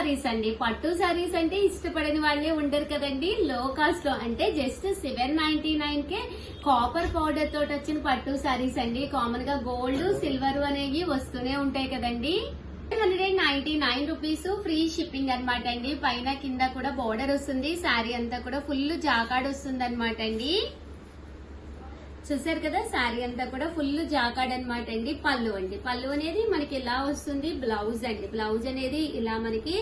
సారీస్ అండి. పట్టు సారీస్ అంటే ఇష్టపడని వాళ్ళే ఉండరు కదండి. లో కాస్ట్ లో అంటే జస్ట్ 799 కే కాపర్ పౌడర్ తోటి వచ్చిన పట్టు సారీస్ అండి. కామన్ గా గోల్డ్ సిల్వర్ అనేవి వస్తూనే ఉంటాయి కదండి. 199 రూపీస్ ఫ్రీ షిప్పింగ్ అనమాట అండి. పైన కింద కూడా బోర్డర్ వస్తుంది. శారీ అంతా కూడా ఫుల్ జాకాడ్ వస్తుంది అనమాట అండి. చూసారు కదా, శారీ అంతా కూడా ఫుల్ జాకాడ్ అనమాట అండి. పళ్ళు అండి, పళ్ళు అనేది మనకి ఇలా వస్తుంది. బ్లౌజ్ అండి, బ్లౌజ్ అనేది ఇలా మనకి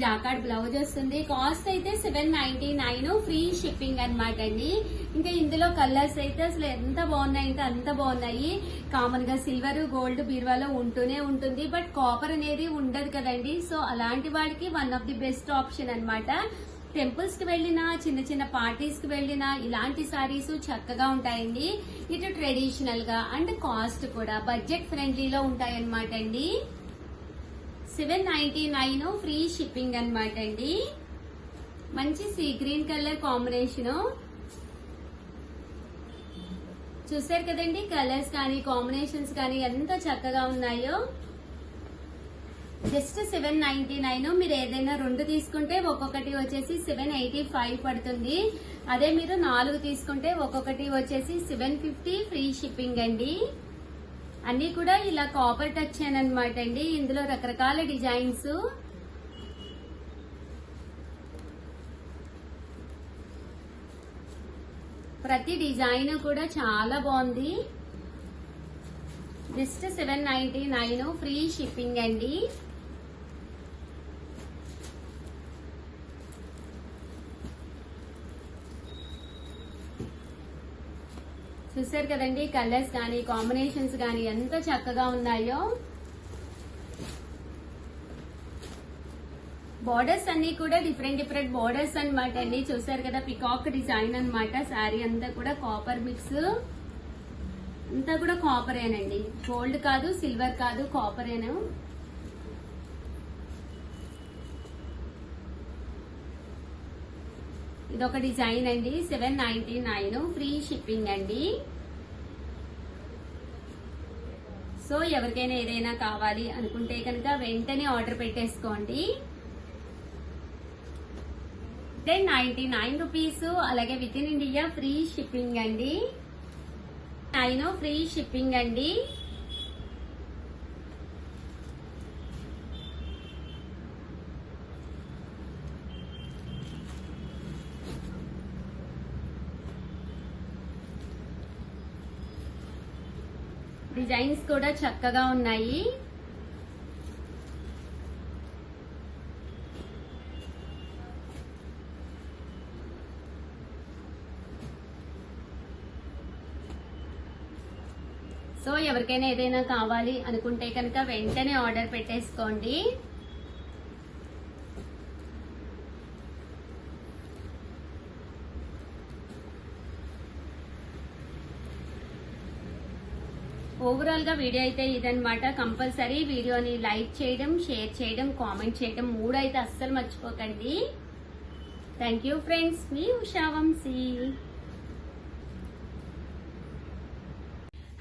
జాకాడ్ బ్లౌజ్ వస్తుంది. కాస్ట్ అయితే 799 ఫ్రీ షిప్పింగ్ అనమాట అండి. ఇంకా ఇందులో కలర్స్ అయితే అసలు ఎంత బాగున్నాయి అంటే అంత బాగున్నాయి. కామన్ గా సిల్వర్ గోల్డ్ బీరువాలో ఉంటూనే ఉంటుంది, బట్ కాపర్ అనేది ఉండదు కదండి. సో అలాంటి వాడికి one of the best option అనమాట. టెంపుల్స్ కి వెళ్ళినా, చిన్న చిన్న పార్టీస్ కి వెళ్ళినా ఇలాంటి సారీస్ చక్కగా ఉంటాయండి. ఇటు ట్రెడిషనల్ గా అండ్ కాస్ట్ కూడా బడ్జెట్ ఫ్రెండ్లీలో ఉంటాయన్నమాట అండి. 799 ఫ్రీ షిప్పింగ్ అనమాట అండి. మంచి సీ గ్రీన్ కలర్ కాంబినేషన్ చూసారు కదండి. కలర్స్ కానీ కాంబినేషన్స్ కానీ ఎంత చక్కగా ఉన్నాయో. జస్ట్ 799. మీరు ఏదైనా 2 తీసుకుంటే ఒక్కొక్కటి వచ్చేసి 785 పడుతుంది. అదే మీరు 4 తీసుకుంటే ఒక్కొక్కటి వచ్చేసి 750 ఫ్రీ షిప్పింగ్ అండి. అన్ని కూడా ఇలా కాపర్ టచ్ అనమాట అండి. ఇందులో రకరకాల డిజైన్స్. ప్రతి డిజైన్ కూడా చాలా బాగుంది. జస్ట్ 799 ఫ్రీ షిప్పింగ్ అండి. చూసారు కదండి, కలర్స్ కానీ కాంబినేషన్స్ కానీ ఎంత చక్కగా ఉన్నాయో. బోర్డర్స్ అన్ని కూడా డిఫరెంట్ డిఫరెంట్ బోర్డర్స్ అనమాట అండి. చూసారు కదా, పికాక్ డిజైన్ అనమాట. శారీ అంతా కూడా కాపర్ మిక్స్, అంతా కూడా కాపరేనండి. గోల్డ్ కాదు, సిల్వర్ కాదు, కాపరేను. ఇదొక డిజైన్ అండి. 799 ఫ్రీ షిప్పింగ్ అండి. సో ఎవరికైనా ఏదైనా కావాలి అనుకుంటే కనుక వెంటనే ఆర్డర్ పెట్టేసుకోండి. 99 రూపీస్. అలాగే with in India free shipping అండి. 9 ఫ్రీ షిప్పింగ్ అండి. డిజైన్స్ కూడా చక్కగా ఉన్నాయి. సో ఎవరికైనా ఏదైనా కావాలి అనుకుంటే కనుక వెంటనే ఆర్డర్ పెట్టేసుకోండి. ఓవరాల్ గా వీడియో అయితే ఇదనమాట. కంపల్సరీ వీడియోని లైక్ చేయడం, షేర్ చేయడం, కామెంట్ చేయడం 3 అయితే అస్సలు మర్చిపోకండి. Thank you friends. మీ Usha Vamshi.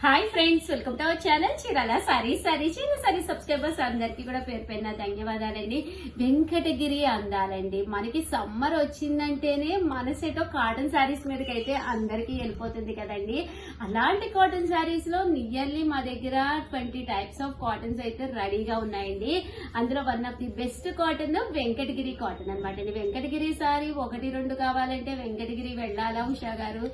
Hi friends, welcome to our channel Chirala saris. చీర సారీ సబ్స్క్రైబర్స్ అందరికీ కూడా పేరు పేరున ధన్యవాదాలండి. వెంకటగిరి అందాలండి. మనకి సమ్మర్ వచ్చిందంటేనే మనసేటో కాటన్ శారీస్ మీదకి అయితే అందరికీ వెళ్ళిపోతుంది కదండి. అలాంటి కాటన్ శారీస్ లో నియర్లీ మా దగ్గర 20 టైప్స్ ఆఫ్ కాటన్స్ అయితే రెడీగా ఉన్నాయండి. అందులో one of the best cotton Venkatagiri cotton అనమాట అండి. వెంకటగిరి సారీ 1-2 కావాలంటే వెంకటగిరి వెళ్ళాలా ఉషా గారు?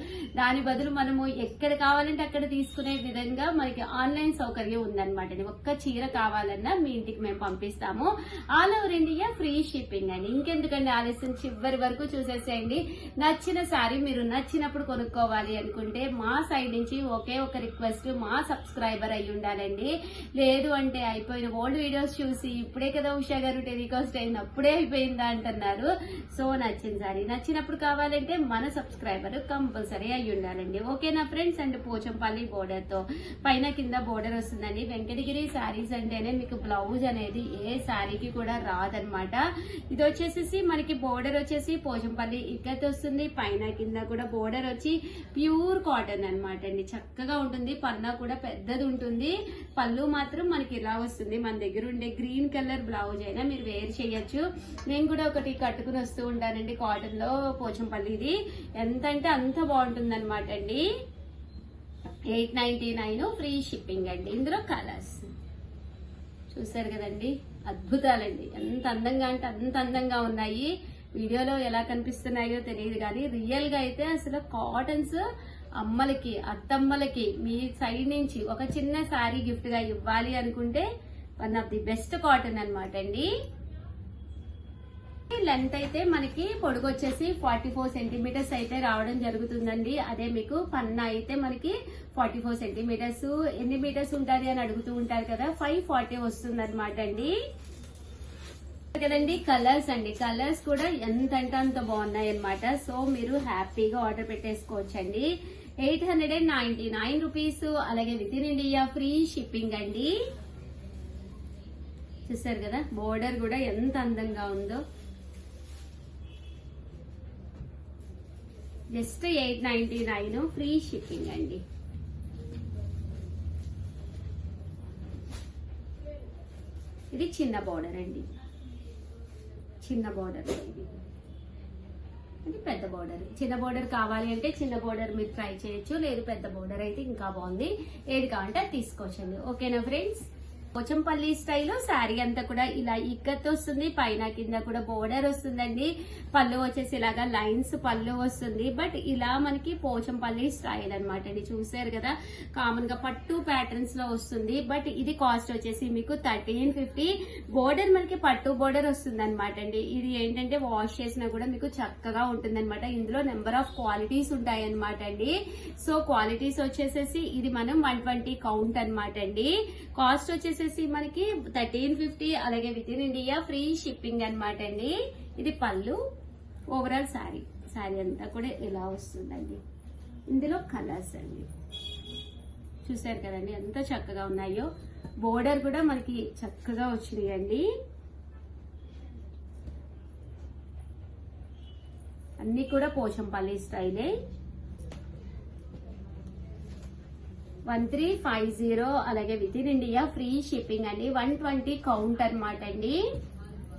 దాని బదులు మనము ఎక్కడ కావాలంటే అక్కడ తీసుకునే విధంగా మనకి ఆన్లైన్ సౌకర్యం ఉందన్నమాట. ఒక్క చీర కావాలన్నా మీ ఇంటికి మేము పంపిస్తాము. All over India free shipping అండి. ఇంకెందుకండి ఆలస్యం, చివరి వరకు చూసేసేయండి. నచ్చిన శారీ మీరు నచ్చినప్పుడు కొనుక్కోవాలి అనుకుంటే మా సైడ్ నుంచి ఒకే ఒక రిక్వెస్ట్, మా సబ్స్క్రైబర్ అయి ఉండాలండి. లేదు అంటే అయిపోయిన ఓల్డ్ వీడియోస్ చూసి ఇప్పుడే కదా ఉషా గారు టెలికాస్ట్ అయింది, అప్పుడే అయిపోయిందా అంటున్నారు. సో నచ్చిన శారీ నచ్చినప్పుడు కావాలంటే మన సబ్స్క్రైబర్ కంపల్సరీ అయి ఉండాలండి. ఓకేనా ఫ్రెండ్స్? అండ్ పోచంపల్లి బోర్డర్ తో పైన కింద బోర్డర్ వస్తుందండి. వెంకటగిరి శారీస్ అంటేనే మీకు బ్లౌజ్ అనేది ఏ శారీకి కూడా రాదనమాట. ఇది వచ్చేసి మనకి బోర్డర్ వచ్చేసి పోచంపల్లి ఇక్కత్ వస్తుంది. పైన కింద కూడా బోర్డర్ వచ్చి ప్యూర్ కాటన్ అనమాట అండి. చక్కగా ఉంటుంది. పన్నా కూడా పెద్దది ఉంటుంది. పళ్ళు మాత్రం మనకి ఇలా వస్తుంది. మన దగ్గర ఉండే గ్రీన్ కలర్ బ్లౌజ్ అయినా మీరు వేర్ చేయొచ్చు. నేను కూడా ఒకటి కట్టుకుని వస్తూ ఉంటానండి కాటన్ లో పోచంపల్లి. ఇది ఎంత అంటే అంత బాగుంటుంది అనమాట అండి. 899 ఫ్రీ షిప్పింగ్ అండి. ఇందులో కలర్స్ చూసారు కదండి, అద్భుతాలండి. ఎంత అందంగా అంటే అంత అందంగా ఉన్నాయి. వీడియోలో ఎలా కనిపిస్తున్నాయో తెలియదు కానీ రియల్ గా అయితే అసలు కాటన్స్ అమ్మలకి అత్తమ్మలకి మీ సైడ్ నుంచి ఒక చిన్న శారీ గిఫ్ట్ గా ఇవ్వాలి అనుకుంటే one of the best cotton అనమాట అండి. లెంత్ అయితే మనకి పొడుగు వచ్చేసి 44 సెంటీమీటర్స్ అయితే రావడం జరుగుతుందండి. అదే మీకు పన్నా అయితే మనకి 44 సెంటీమీటర్స్. ఎన్ని మీటర్స్ ఉంటుంది అని అడుగుతూ ఉంటారు కదా, 540 వస్తుంది అనమాట అండి కదండి. కలర్స్ అండి, కలర్స్ కూడా ఎంత అంటే అంత బాగున్నాయి అనమాట. సో మీరు హ్యాపీగా ఆర్డర్ పెట్టేసుకోవచ్చండి. 899 రూపీస్. అలాగే with in India free shipping అండి. చూసారు కదా, బోర్డర్ కూడా ఎంత అందంగా ఉందో. జస్ట్ 899 ఫ్రీ షిప్పింగ్ అండి. ఇది చిన్న బోర్డర్ అండి, చిన్న బోర్డర్. ఇది పెద్ద బోర్డర్. చిన్న బోర్డర్ కావాలి అంటే చిన్న బోర్డర్ మీరు ట్రై చేయొచ్చు, లేదు పెద్ద బోర్డర్ అయితే ఇంకా బాగుంది. ఏది కావాలంటే అది తీసుకోవచ్చండి. ఓకేనా ఫ్రెండ్స్. పోచంపల్లి స్టైల్ శారీ అంతా కూడా ఇలా ఇక్కత్ వస్తుంది. పైన కింద కూడా బోర్డర్ వస్తుందండి. పళ్ళు వచ్చేసి ఇలాగా లైన్స్ పళ్ళు వస్తుంది. బట్ ఇలా మనకి పోచంపల్లి స్టైల్ అనమాట అండి. చూసారు కదా, కామన్ గా పట్టు ప్యాటర్న్స్ లో వస్తుంది. బట్ ఇది కాస్ట్ వచ్చేసి మీకు 1350. బోర్డర్ మనకి పట్టు బోర్డర్ వస్తుంది అనమాట అండి. ఇది ఏంటంటే వాష్ చేసినా కూడా మీకు చక్కగా ఉంటుంది అనమాట. ఇందులో నెంబర్ ఆఫ్ క్వాలిటీస్ ఉంటాయి అనమాట అండి. సో క్వాలిటీస్ వచ్చేసేసి ఇది మనం 120 కౌంట్ అనమాట అండి. కాస్ట్ వచ్చేసి మనకి 1350. అలాగే with in India free shipping అనమాట అండి. ఇది పళ్ళు. ఓవరాల్ శారీ అంతా కూడా ఇలా వస్తుందండి. ఇందులో కలర్స్ అండి, చూసారు కదండి ఎంత చక్కగా ఉన్నాయో. బోర్డర్ కూడా మనకి చక్కగా వచ్చినాయండి. అన్ని కూడా పోచంపల్లి స్టైలే. 1350. అలాగే with in India free shipping అండి. 120 కౌంట్ అనమాట అండి.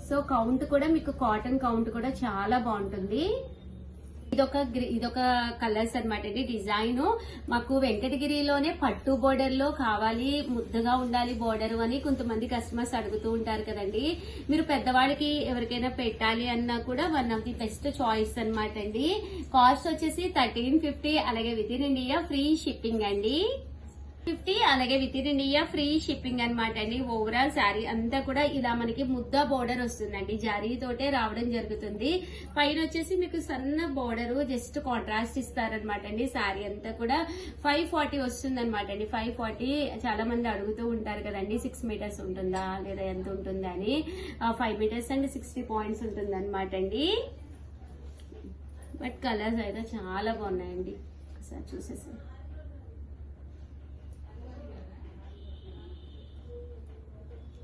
సో కౌంట్ కూడా మీకు కాటన్ కౌంట్ కూడా చాలా బాగుంటుంది. ఇదొక కలర్స్ అనమాట అండి. డిజైన్ మాకు వెంకటగిరిలోనే పట్టు బోర్డర్ లో కావాలి, ముద్దగా ఉండాలి బోర్డర్ అని కొంతమంది కస్టమర్స్ అడుగుతూ ఉంటారు కదండి. మీరు పెద్దవాడికి ఎవరికైనా పెట్టాలి అన్నా కూడా one of the best choice అనమాట అండి. కాస్ట్ వచ్చేసి 1350. అలాగే with in India free shipping అండి. 50. అలాగే with in India free shipping అనమాట అండి. ఓవరాల్ శారీ అంతా కూడా ఇలా మనకి ముద్ద బోర్డర్ వస్తుందండి. జరీ తోటే రావడం జరుగుతుంది. పైన వచ్చేసి మీకు సన్న బోర్డర్ జస్ట్ కాంట్రాస్ట్ ఇస్తారనమాట అండి. శారీ అంతా కూడా 540 వస్తుంది అనమాట అండి. 540 చాలా మంది అడుగుతూ ఉంటారు కదండి, 6 మీటర్స్ ఉంటుందా లేదా ఎంత ఉంటుందా అని. 5 మీటర్స్ అండ్ 60 పాయింట్స్ ఉంటుంది అనమాట అండి. బట్ కలర్స్ అయితే చాలా బాగున్నాయండి. ఒకసారి చూసేసి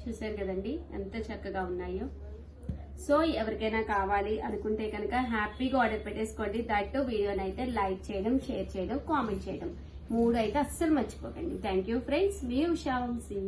చూసారు కదండి ఎంత చక్కగా ఉన్నాయో. సో ఎవరికైనా కావాలి అనుకుంటే కనుక హ్యాపీగా ఆర్డర్ పెట్టేసుకోండి. దట్ వీడియోని అయితే లైక్ చేయడం, షేర్ చేయడం, కామెంట్ చేయడం 3 అయితే అస్సలు మర్చిపోకండి. Thank you friends. మీ ఉషా వంశీ.